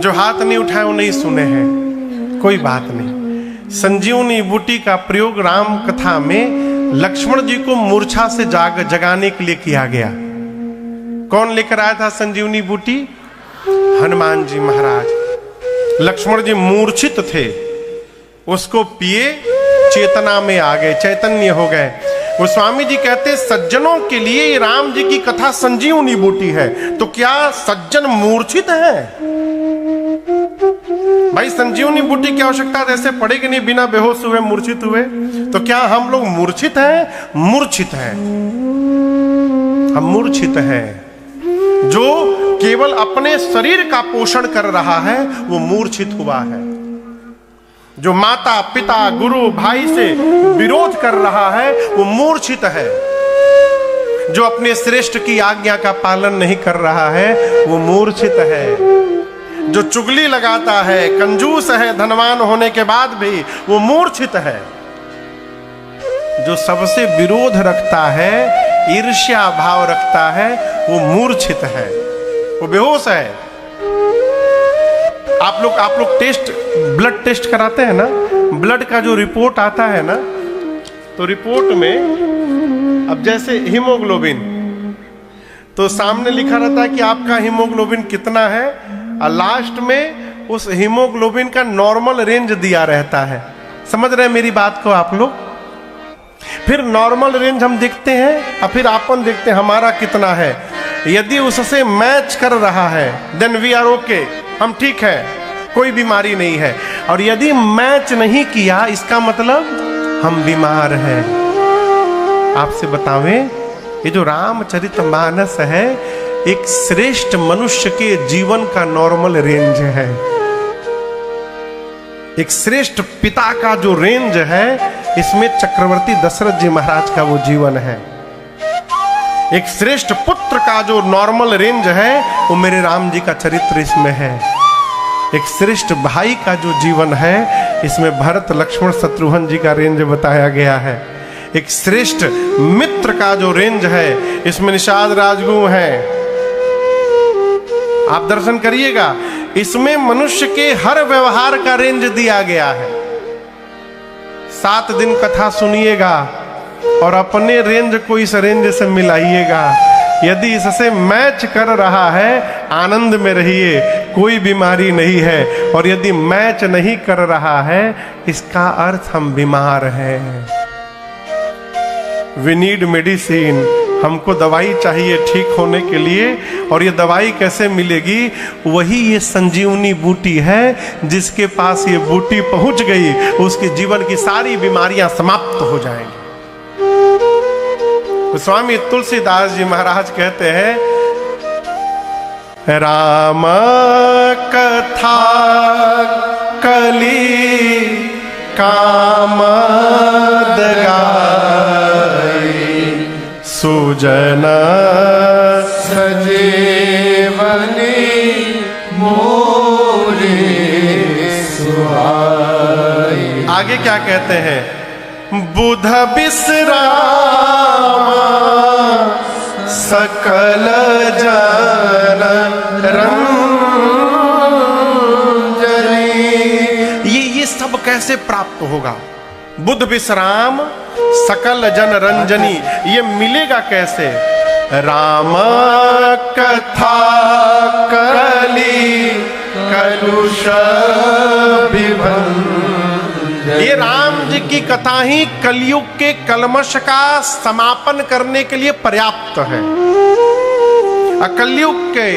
जो हाथ नहीं उठाए वो नहीं सुने हैं, कोई बात नहीं। संजीवनी बूटी का प्रयोग राम कथा में लक्ष्मण जी को मूर्छा से जगाने के लिए किया गया। कौन लेकर आया था संजीवनी बूटी? हनुमान जी महाराज। लक्ष्मण जी मूर्छित थे, उसको पिए, चेतना में आ गए, चैतन्य हो गए। गोस्वामी जी कहते सज्जनों के लिए राम जी की कथा संजीवनी बूटी है। तो क्या सज्जन मूर्छित है? भाई संजीवनी बूटी की आवश्यकता ऐसे पड़ेगी नहीं, बिना बेहोश हुए मूर्छित हुए। तो क्या हम लोग मूर्छित हैं? मूर्छित हैं, हम मूर्छित हैं। जो केवल अपने शरीर का पोषण कर रहा है वो मूर्छित हुआ है। जो माता पिता गुरु भाई से विरोध कर रहा है वो मूर्छित है। जो अपने श्रेष्ठ की आज्ञा का पालन नहीं कर रहा है वो मूर्छित है। जो चुगली लगाता है, कंजूस है धनवान होने के बाद भी, वो मूर्छित है। जो सबसे विरोध रखता है, ईर्ष्या भाव रखता है, वो मूर्छित है, वो बेहोश है। आप लोग टेस्ट, ब्लड टेस्ट कराते हैं ना, ब्लड का जो रिपोर्ट आता है ना, तो रिपोर्ट में अब जैसे हीमोग्लोबिन, तो सामने लिखा रहता है कि आपका हीमोग्लोबिन कितना है, और लास्ट में उस हीमोग्लोबिन का नॉर्मल रेंज दिया रहता है। समझ रहे हैं मेरी बात को आप लोग? फिर नॉर्मल रेंज हम देखते हैं और फिर आपन देखते हैं हमारा कितना है। यदि उससे मैच कर रहा है देन वी आर ओके, हम ठीक है, कोई बीमारी नहीं है। और यदि मैच नहीं किया इसका मतलब हम बीमार हैं। आपसे बतावें, ये जो रामचरितमानस है एक श्रेष्ठ मनुष्य के जीवन का नॉर्मल रेंज है। एक श्रेष्ठ पिता का जो रेंज है, इसमें चक्रवर्ती दशरथ जी महाराज का वो जीवन है। एक श्रेष्ठ पुत्र का जो नॉर्मल रेंज है वो मेरे राम जी का चरित्र इसमें है। एक श्रेष्ठ भाई का जो जीवन है इसमें भरत लक्ष्मण शत्रुघ्न जी का रेंज बताया गया है। एक श्रेष्ठ मित्र का जो रेंज है इसमें निषाद राजगुरु है। आप दर्शन करिएगा, इसमें मनुष्य के हर व्यवहार का रेंज दिया गया है। 7 दिन कथा सुनिएगा और अपने रेंज को इस रेंज से मिलाइएगा। यदि इससे मैच कर रहा है, आनंद में रहिए, कोई बीमारी नहीं है। और यदि मैच नहीं कर रहा है, इसका अर्थ हम बीमार हैं। वी नीड मेडिसिन, हमको दवाई चाहिए ठीक होने के लिए। और ये दवाई कैसे मिलेगी? वही ये संजीवनी बूटी है, जिसके पास ये बूटी पहुंच गई उसके जीवन की सारी बीमारियां समाप्त हो जाएंगी। स्वामी तुलसीदास जी महाराज कहते हैं, राम कथा कली कामद गाई, सुजन सजीवनी मोरे सुहाई। आगे क्या कहते हैं? बुध विश्राम सकल जन रंजनी। ये सब कैसे प्राप्त होगा? बुध विश्राम सकल जन रंजनी, ये मिलेगा कैसे? राम कथा कली कलुष विभन। ये राम जी की कथा ही कलयुग के कलमश का समापन करने के लिए पर्याप्त है। कलयुग के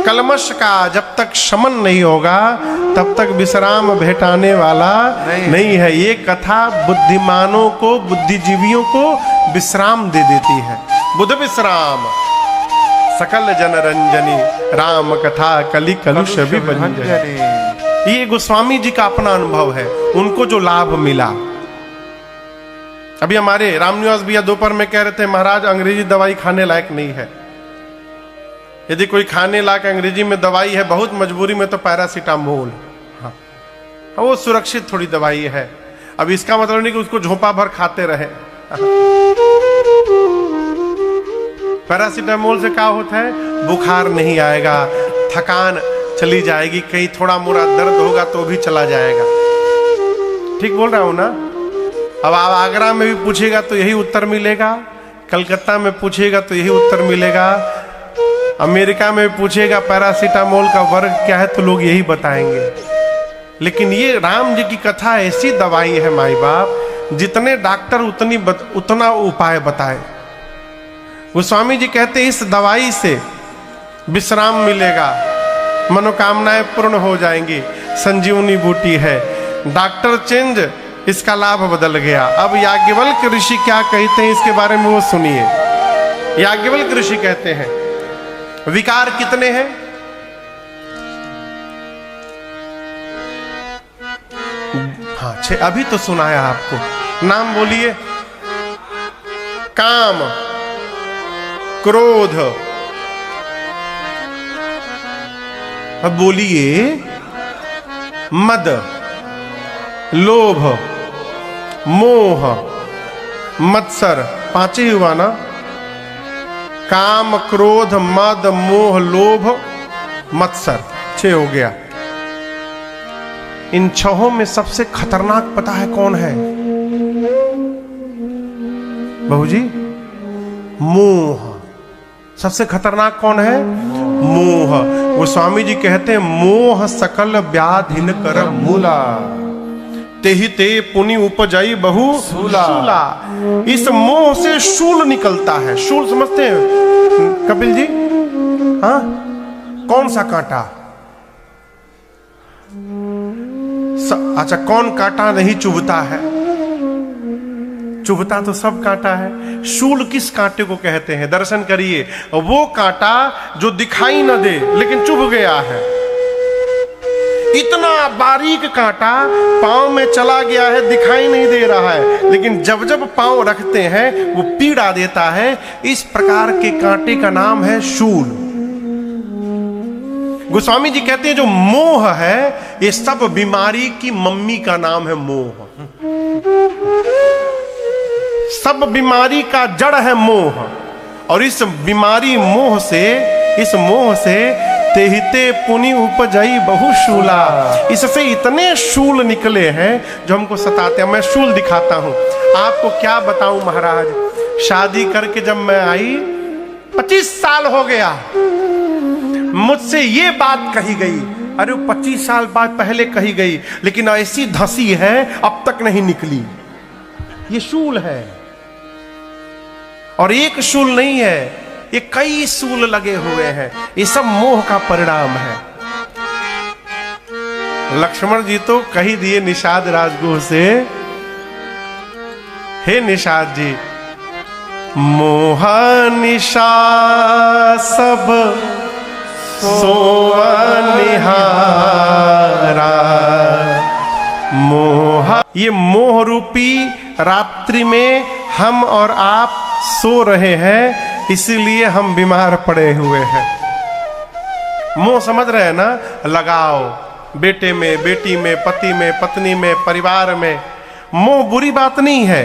कलमश का जब तक शमन नहीं होगा तब तक विश्राम भेटाने वाला नहीं है। ये कथा बुद्धिमानों को, बुद्धिजीवियों को विश्राम दे देती है। बुध विश्राम सकल जन रंजनी, राम कथा कली कलुष विभंजनी। ये गोस्वामी जी का अपना अनुभव है, उनको जो लाभ मिला। अभी हमारे रामनिवास भैया दोपहर में कह रहे थे, महाराज अंग्रेजी दवाई खाने लायक नहीं है। यदि कोई खाने लायक अंग्रेजी में दवाई है बहुत मजबूरी में तो पैरासीटामोल, हाँ वो सुरक्षित थोड़ी दवाई है। अब इसका मतलब नहीं कि उसको झोंपा भर खाते रहे। पैरासीटामोल से क्या होता है? बुखार नहीं आएगा, थकान चली जाएगी, कहीं थोड़ा मोड़ा दर्द होगा तो भी चला जाएगा। ठीक बोल रहा हूं ना? अब आप आगरा में भी पूछेगा तो यही उत्तर मिलेगा, कलकत्ता में पूछेगा तो यही उत्तर मिलेगा, अमेरिका में पूछेगा पैरासीटामोल का वर्ग क्या है तो लोग यही बताएंगे। लेकिन ये राम जी की कथा ऐसी दवाई है माई बाप, जितने डॉक्टर उतना उपाय बताए। गोस्वामी जी कहते इस दवाई से विश्राम मिलेगा, मनोकामनाएं पूर्ण हो जाएंगी, संजीवनी बूटी है। डॉक्टर चेंज, इसका लाभ बदल गया। अब याज्ञवल्क्य ऋषि क्या कहते हैं इसके बारे में वो सुनिए। याज्ञवल्क्य ऋषि कहते हैं विकार कितने हैं? हाँ 6, अभी तो सुनाया आपको। नाम बोलिए। काम, क्रोध, अब बोलिए मद, लोभ, मोह, मत्सर। 5 ही हुआ ना? काम, क्रोध, मद, मोह, लोभ, मत्सर, 6 हो गया। इन 6 में सबसे खतरनाक पता है कौन है बहू जी? मोह। सबसे खतरनाक कौन है? मोह। वो स्वामी जी कहते हैं मोह सकल व्याधिन कर मूला, तेहि ते पुनि उपजाई बहु सूला। इस मोह से शूल निकलता है। शूल समझते हैं कपिल जी? हाँ, कौन सा कांटा? अच्छा, कौन कांटा नहीं चुभता है? चुभता तो सब कांटा है। शूल किस कांटे को कहते हैं? दर्शन करिए, वो कांटा जो दिखाई न दे लेकिन चुभ गया है। इतना बारीक कांटा पांव में चला गया है, दिखाई नहीं दे रहा है, लेकिन जब जब पांव रखते हैं वो पीड़ा देता है। इस प्रकार के कांटे का नाम है शूल। गोस्वामी जी कहते हैं जो मोह है, ये सब बीमारी की मम्मी का नाम है मोह। सब बीमारी का जड़ है मोह। और इस बीमारी मोह से तेहिते पुनि उपजई बहु शूला। इससे इतने शूल निकले हैं जो हमको सताते हैं। मैं शूल दिखाता हूं आपको। क्या बताऊं महाराज, शादी करके जब मैं आई 25 साल हो गया, मुझसे ये बात कही गई। अरे 25 साल बाद पहले कही गई, लेकिन ऐसी धंसी है अब तक नहीं निकली। ये शूल है। और एक शूल नहीं है, ये कई शूल लगे हुए हैं। ये सब मोह का परिणाम है। लक्ष्मण जी तो कही दिए निषाद राजगुह से, हे निषाद जी, मोह निशा सब सोनिहारा। मोह, ये मोह रूपी रात्रि में हम और आप सो रहे हैं, इसीलिए हम बीमार पड़े हुए हैं। मोह समझ रहे हैं ना? लगाओ बेटे में, बेटी में, पति में, पत्नी में, परिवार में। मोह बुरी बात नहीं है,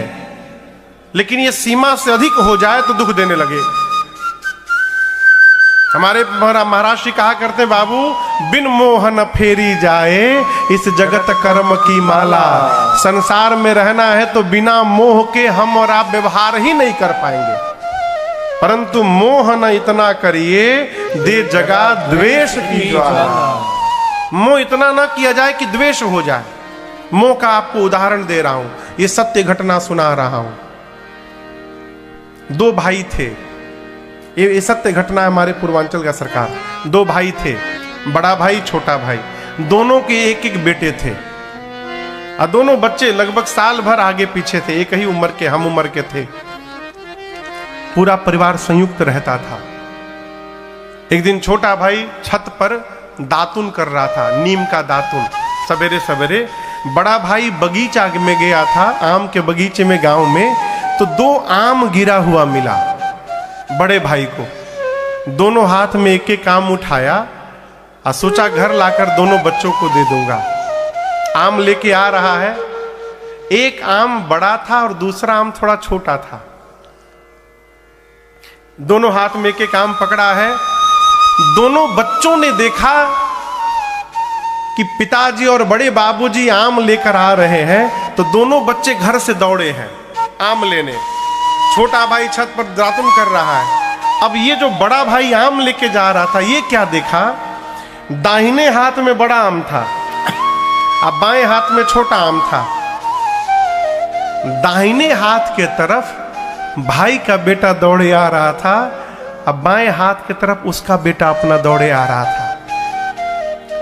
लेकिन ये सीमा से अधिक हो जाए तो दुख देने लगे। हमारे महाराज जी कहा करते हैं, बाबू बिन मोह न फेरी जाए इस जगत कर्म की माला। संसार में रहना है तो बिना मोह के हम और आप व्यवहार ही नहीं कर पाएंगे। परंतु मोह न इतना करिए दे जगा द्वेष की ज्वाला। मोह इतना ना किया जाए कि द्वेष हो जाए। मोह का आपको उदाहरण दे रहा हूं, ये सत्य घटना सुना रहा हूं। 2 भाई थे, ये सत्य घटना है हमारे पूर्वांचल का सरकार। 2 भाई थे, बड़ा भाई छोटा भाई, दोनों के एक एक बेटे थे। और दोनों बच्चे लगभग साल भर आगे पीछे थे, एक ही उम्र के, हम उम्र के थे। पूरा परिवार संयुक्त रहता था। एक दिन छोटा भाई छत पर दातुन कर रहा था, नीम का दातुन, सवेरे सवेरे। बड़ा भाई बगीचा में गया था, आम के बगीचे में गांव में, तो 2 आम गिरा हुआ मिला बड़े भाई को। दोनों हाथ में एक एक आम उठाया और सोचा घर लाकर दोनों बच्चों को दे दूंगा। आम लेके आ रहा है, एक आम बड़ा था और दूसरा आम थोड़ा छोटा था। दोनों हाथ में एक एक आम पकड़ा है। दोनों बच्चों ने देखा कि पिताजी और बड़े बाबूजी आम लेकर आ रहे हैं, तो दोनों बच्चे घर से दौड़े हैं आम लेने। छोटा भाई छत पर दातुन कर रहा है। अब ये जो बड़ा भाई आम लेके जा रहा था, ये क्या देखा, दाहिने हाथ में बड़ा आम था, अब बाएं हाथ में छोटा आम था। दाहिने हाथ के तरफ भाई का बेटा दौड़े आ रहा था, अब बाएं हाथ की तरफ उसका बेटा अपना दौड़े आ रहा था।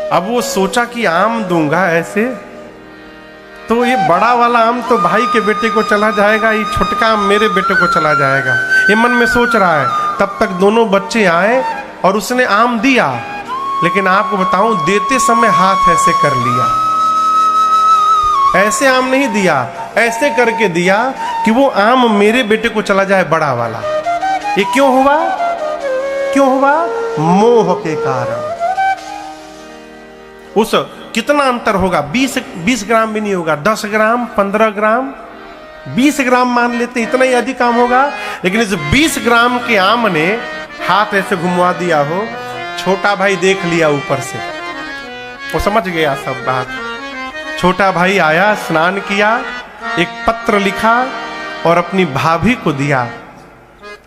अब वो सोचा कि आम दूंगा ऐसे, तो ये बड़ा वाला आम तो भाई के बेटे को चला जाएगा, ये छोटका आम मेरे बेटे को चला जाएगा, ये मन में सोच रहा है। तब तक दोनों बच्चे आए और उसने आम दिया, लेकिन आपको बताऊं, देते समय हाथ ऐसे कर लिया, ऐसे आम नहीं दिया, ऐसे करके दिया कि वो आम मेरे बेटे को चला जाए, बड़ा वाला। ये क्यों हुआ? क्यों हुआ? मोह के कारण। उस कितना अंतर होगा, 20 ग्राम भी नहीं होगा, 10 ग्राम, 15 ग्राम, 20 ग्राम मान लेते, इतना ही अधिक आम होगा। लेकिन इस 20 ग्राम के आम ने हाथ ऐसे घुमवा दिया हो, छोटा भाई देख लिया ऊपर से, वो समझ गया सब बात। छोटा भाई आया, स्नान किया, एक पत्र लिखा और अपनी भाभी को दिया,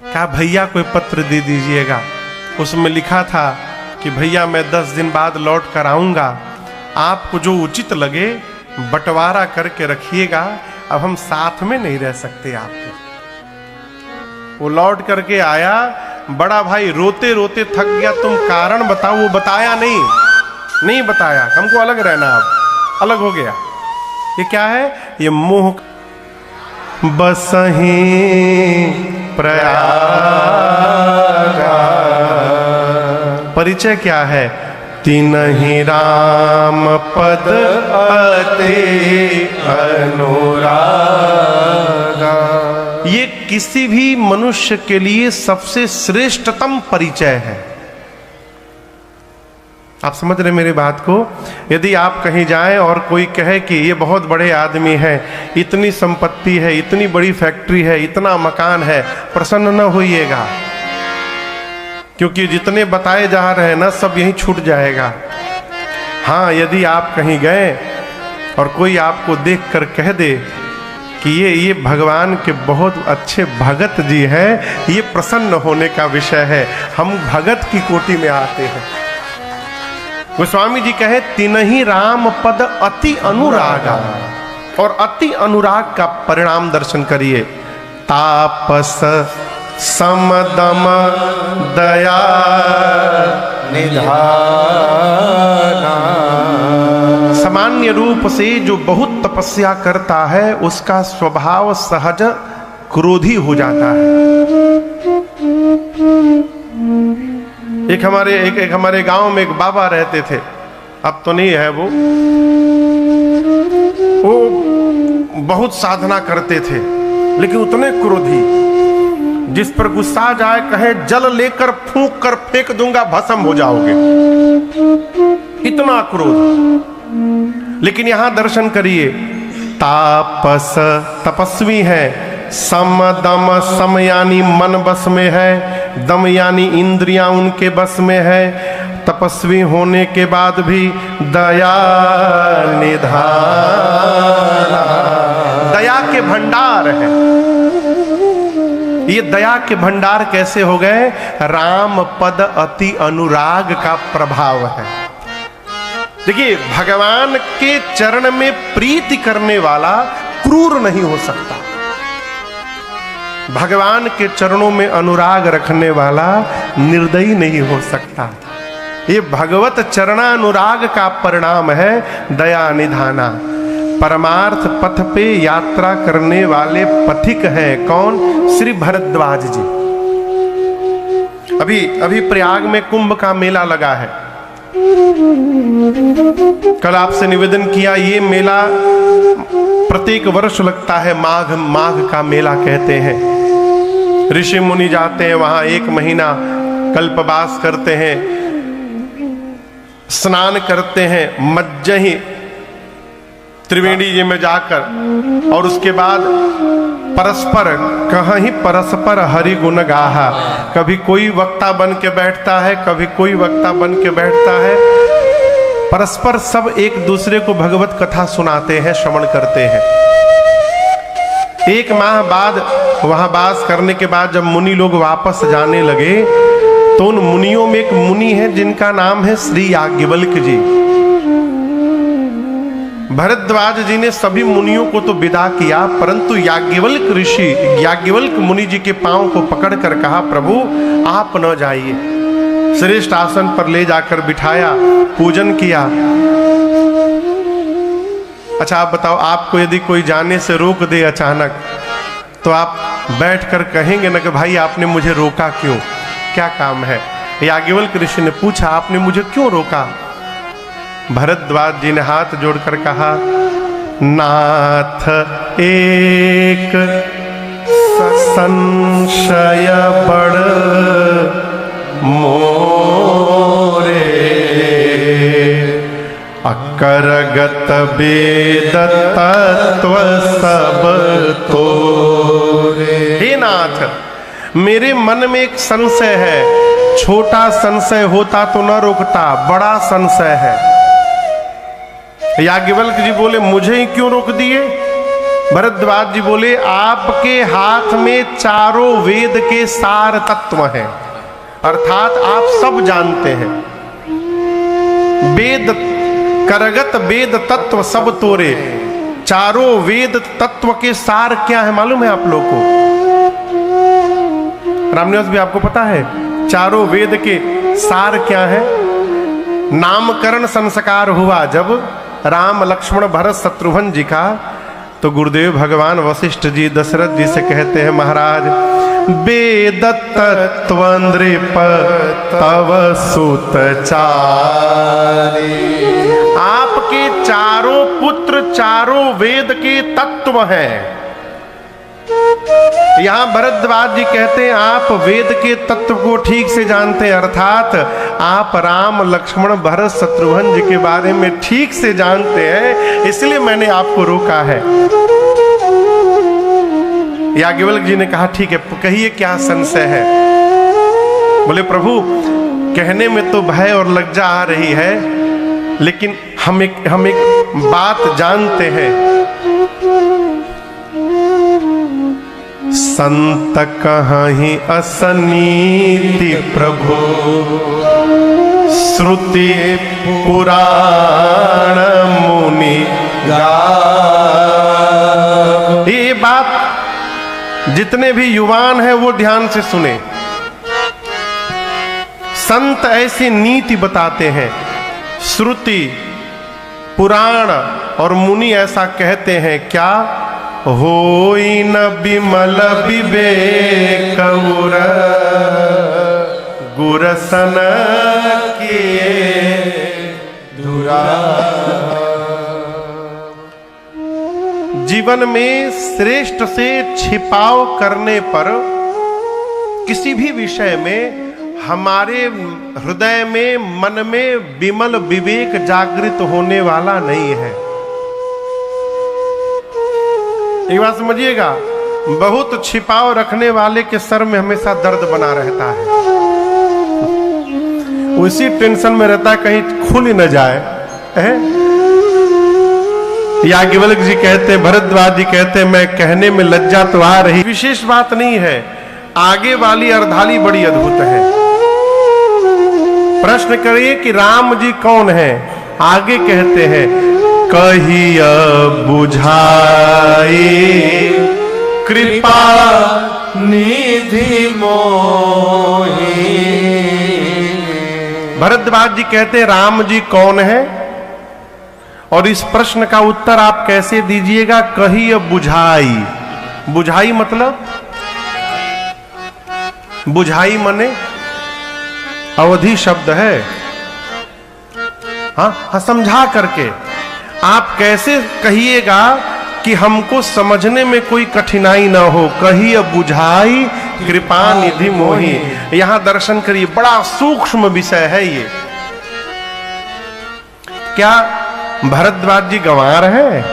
कहा भैया कोई पत्र दे दीजिएगा। उसमें लिखा था कि भैया मैं 10 दिन बाद लौट कर आऊंगा, आपको जो उचित लगे बंटवारा करके रखिएगा, अब हम साथ में नहीं रह सकते आपके। वो लौट करके आया, बड़ा भाई रोते रोते थक गया, तुम कारण बताओ। वो बताया नहीं बताया, हमको अलग रहना, अब अलग हो गया। ये क्या है? ये मोह। बसहीं प्रयाग, परिचय क्या है? तिन्हि राम पद अति अनुरागा। ये किसी भी मनुष्य के लिए सबसे श्रेष्ठतम परिचय है। आप समझ रहे मेरी बात को? यदि आप कहीं जाएं और कोई कहे कि ये बहुत बड़े आदमी हैं, इतनी संपत्ति है, इतनी बड़ी फैक्ट्री है, इतना मकान है, प्रसन्न न होइएगा, क्योंकि जितने बताए जा रहे हैं ना, सब यहीं छूट जाएगा। हाँ, यदि आप कहीं गए और कोई आपको देखकर कह दे कि ये भगवान के बहुत अच्छे भगत जी हैं, ये प्रसन्न होने का विषय है। हम भगत की कोटि में आते हैं। गोस्वामी जी कहे तिन्हि राम पद अति अनुरागा, और अति अनुराग का परिणाम दर्शन करिए। तापस समदम दया निधाना। सामान्य रूप से जो बहुत तपस्या करता है, उसका स्वभाव सहज क्रोधी हो जाता है। एक हमारे गांव में एक बाबा रहते थे, अब तो नहीं है वो बहुत साधना करते थे, लेकिन उतने क्रोधी, जिस पर गुस्सा जाए कहे जल लेकर फूंक कर फेंक दूंगा, भस्म हो जाओगे, इतना क्रोध। लेकिन यहां दर्शन करिए, तापस तपस्वी है, सम दम, सम यानी मन बस में है, दम यानी इंद्रियां उनके बस में है। तपस्वी होने के बाद भी दया निधाना, दया के भंडार है। ये दया के भंडार कैसे हो गए? राम पद अति अनुराग का प्रभाव है। देखिए, भगवान के चरण में प्रीति करने वाला क्रूर नहीं हो सकता। भगवान के चरणों में अनुराग रखने वाला निर्दयी नहीं हो सकता। ये भगवत चरणानुराग का परिणाम है दया निधाना। परमार्थ पथ पे यात्रा करने वाले पथिक हैं कौन? श्री भरद्वाज जी। अभी प्रयाग में कुंभ का मेला लगा है। कल आपसे निवेदन किया, ये मेला प्रत्येक वर्ष लगता है, माघ का मेला कहते हैं। ऋषि मुनि जाते हैं वहां, 1 महीना कल्पवास करते हैं, स्नान करते हैं मज्जही त्रिवेणी जी में जाकर, और उसके बाद परस्पर कहीं परस्पर हरि गुण गाहा। कभी कोई वक्ता बन के बैठता है, कभी कोई वक्ता बन के बैठता है, परस्पर सब एक दूसरे को भगवत कथा सुनाते हैं, श्रवण करते हैं। एक माह बाद वहां वास करने के बाद जब मुनि लोग वापस जाने लगे तो उन मुनियों में एक मुनि है जिनका नाम है श्री याज्ञवल्क्य जी। भरद्वाज जी ने सभी मुनियों को तो विदा किया, परंतु याज्ञवल्क्य ऋषि, याज्ञवल्क्य मुनि जी के पांव को पकड़कर कहा, प्रभु आप न जाइए। श्रेष्ठ आसन पर ले जाकर बिठाया, पूजन किया। अच्छा आप बताओ, आपको यदि कोई जाने से रोक दे अचानक, तो आप बैठकर कहेंगे ना कि भाई आपने मुझे रोका क्यों, क्या काम है? याज्ञवल्क्य ऋषि ने पूछा, आपने मुझे क्यों रोका? भरद्वाज जी ने हाथ जोड़कर कहा, नाथ एक संशय बड़ मोरे, अकरगत वेद तत्व सब तोरे। हे नाथ, मेरे मन में एक संशय है, छोटा संशय होता तो न रोकता, बड़ा संशय है। याज्ञवल्क्य जी बोले, मुझे ही क्यों रोक दिए? भरद्वाज जी बोले, आपके हाथ में चारों वेद के सार तत्व हैं, अर्थात आप सब जानते हैं। वेद करगत वेद तत्व सब तोरे, चारों वेद तत्व के सार क्या है मालूम है आप लोग को? रामनिवास भी आपको पता है चारों वेद के सार क्या है? नामकरण संस्कार हुआ जब राम लक्ष्मण भरत शत्रुघ्न जी का, तो गुरुदेव भगवान वशिष्ठ जी दशरथ जी से कहते हैं, महाराज वेद तत्व नृप तव सुत चारि, आपके चारों पुत्र चारों वेद के तत्व हैं। यहां भरद्वाज जी कहते हैं आप वेद के तत्व को ठीक से जानते हैं, अर्थात आप राम लक्ष्मण भरत शत्रुघ्न जी के बारे में ठीक से जानते हैं, इसलिए मैंने आपको रोका है। याज्ञवल्क्य जी ने कहा, ठीक है, कहिए क्या संशय है? बोले, प्रभु कहने में तो भय और लज्जा आ रही है, लेकिन हम एक बात जानते हैं। संत कहीं असनीति प्रभु, श्रुति पुराण मुनि गाव। ये बात जितने भी युवान हैं वो ध्यान से सुने। संत ऐसी नीति बताते हैं, श्रुति पुराण और मुनि ऐसा कहते हैं, क्या होई न बिमल विवेक गुरसन किए धुरा। जीवन में श्रेष्ठ से छिपाव करने पर किसी भी विषय में हमारे हृदय में, मन में विमल विवेक जागृत होने वाला नहीं है। एक बात समझिएगा, बहुत छिपाव रखने वाले के सर में हमेशा दर्द बना रहता है, उसी टेंशन में रहता है कहीं खुल ही न जाए। याज्ञवल्क्य जी कहते, भरद्वाज जी कहते, मैं कहने में लज्जा तो आ रही, विशेष बात नहीं है, आगे वाली अर्धाली बड़ी अद्भुत है। प्रश्न करिए कि राम जी कौन है? आगे कहते हैं, कहिय बुझाई कृपा निधि मोहि। भरद्वाज जी कहते हैं, राम जी कौन है? और इस प्रश्न का उत्तर आप कैसे दीजिएगा? कहिय बुझाई। बुझाई मतलब, बुझाई मने अवधि शब्द है। हाँ, समझा करके आप कैसे कहिएगा कि हमको समझने में कोई कठिनाई ना हो। कहिए बुझाई कृपा निधि मोहि। यहां दर्शन करिए, बड़ा सूक्ष्म विषय है ये। क्या भरद्वाज जी गंवार हैं?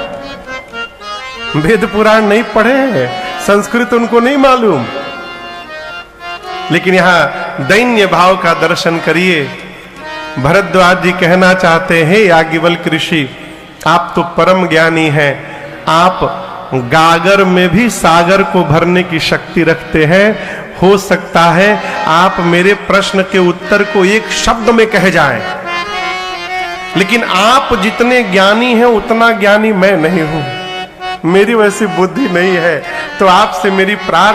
वेद पुराण नहीं पढ़े हैं, संस्कृत उनको नहीं मालूम, लेकिन यहां दैन्य भाव का दर्शन करिए। भरद्वाज जी कहना चाहते हैं, याज्ञवल्क्य ऋषि आप तो परम ज्ञानी हैं, आप गागर में भी सागर को भरने की शक्ति रखते हैं। हो सकता है आप मेरे प्रश्न के उत्तर को एक शब्द में कह जाएं, लेकिन आप जितने ज्ञानी हैं उतना ज्ञानी मैं नहीं हूं, मेरी वैसी बुद्धि नहीं है। तो आपसे मेरी प्रार्थना